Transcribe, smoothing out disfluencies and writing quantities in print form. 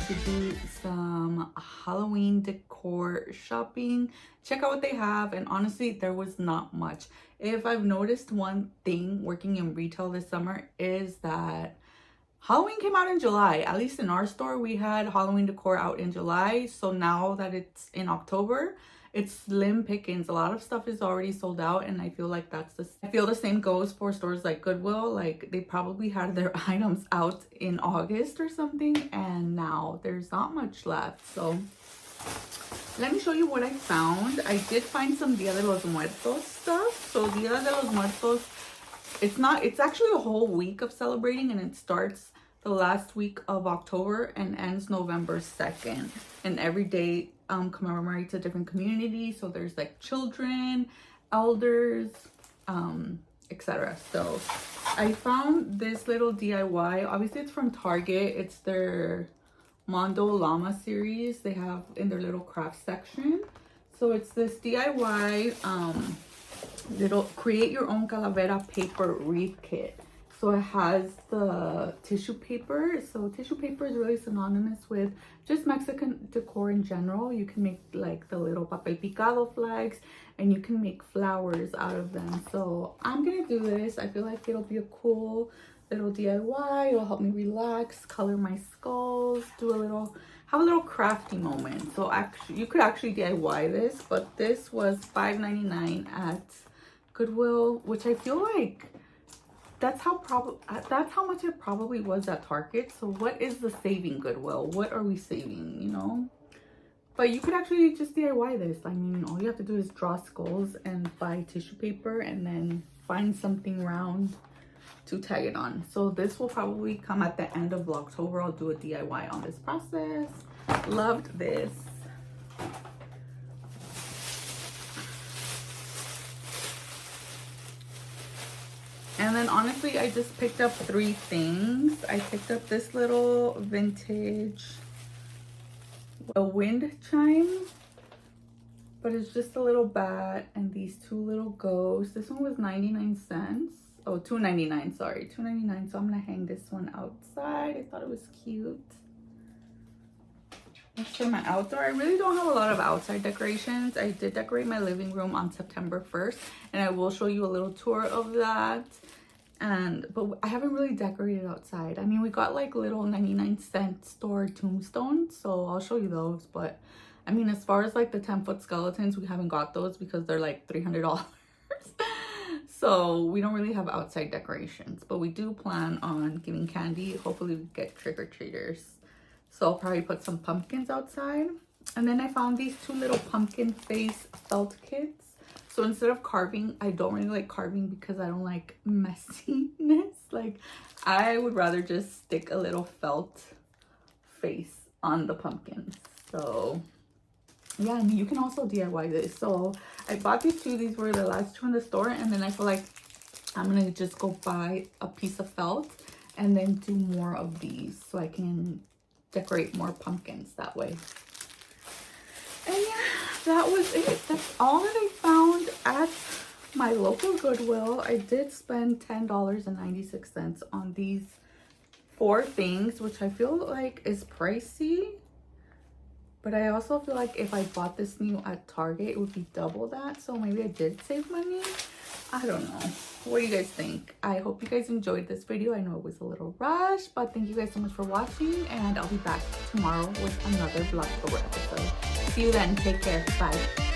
To do some Halloween decor shopping, check out what they have, and honestly there was not much. If I've noticed one thing working in retail this summer is that Halloween came out in July. At least in our store we had Halloween decor out in July, so now that it's in October, it's slim pickings. A lot of stuff is already sold out, and I feel like I feel the same goes for stores like Goodwill. Like, they probably had their items out in August or something, and now there's not much left. So let me show you what I found. I did find some Dia de los Muertos stuff. So Dia de los Muertos, it's actually a whole week of celebrating, and it starts the last week of October and ends November 2nd, and every day commemorates a different community. So there's like children, elders, etc. So I found this little DIY. Obviously it's from Target. It's their Mondo Llama series they have in their little craft section. So it's this DIY little create your own calavera paper wreath kit. So it has the tissue paper. So tissue paper is really synonymous with just Mexican decor in general. You can make like the little papel picado flags, and you can make flowers out of them. So I'm gonna do this. I feel like it'll be a cool little DIY. It'll help me relax, color my skulls, have a little crafty moment. So actually, you could actually DIY this, but this was $5.99 at Goodwill, which I feel like that's how much it probably was at Target. So what is the saving Goodwill? What are we saving, you know? But you could actually just DIY this. I mean, all you have to do is draw skulls and buy tissue paper, and then find something round to tag it on. So this will probably come at the end of Vlogtober. I'll do a DIY on this process. Loved this. And then honestly, I just picked up 3 things. I picked up this little vintage wind chime, but it's just a little bat, and these 2 little ghosts. This one was 99 cents. Oh, $2.99, sorry, $2.99. So I'm gonna hang this one outside. I thought it was cute. Let's show my outdoor. I really don't have a lot of outside decorations. I did decorate my living room on September 1st, and I will show you a little tour of that. But I haven't really decorated outside. I mean, we got like little 99-cent store tombstones, so I'll show you those. But I mean, as far as like the 10-foot skeletons, we haven't got those because they're like $300. So we don't really have outside decorations, but we do plan on giving candy. Hopefully we get trick-or-treaters. So I'll probably put some pumpkins outside. And then I found these 2 little pumpkin face felt kits. So instead of carving, I don't really like carving because I don't like messiness. Like, I would rather just stick a little felt face on the pumpkins. So yeah, I mean, you can also DIY this. So I bought these 2. These were the last 2 in the store, and then I feel like I'm gonna just go buy a piece of felt and then do more of these so I can decorate more pumpkins that way. And yeah, that was it. That's all that I found at my local Goodwill. I did spend $10.96 on these 4 things, which I feel like is pricey. But I also feel like if I bought this new at Target, it would be double that. So maybe I did save money. I don't know. What do you guys think? I hope you guys enjoyed this video. I know it was a little rushed, but thank you guys so much for watching. And I'll be back tomorrow with another Vlogtober episode. See you then. Take care. Bye.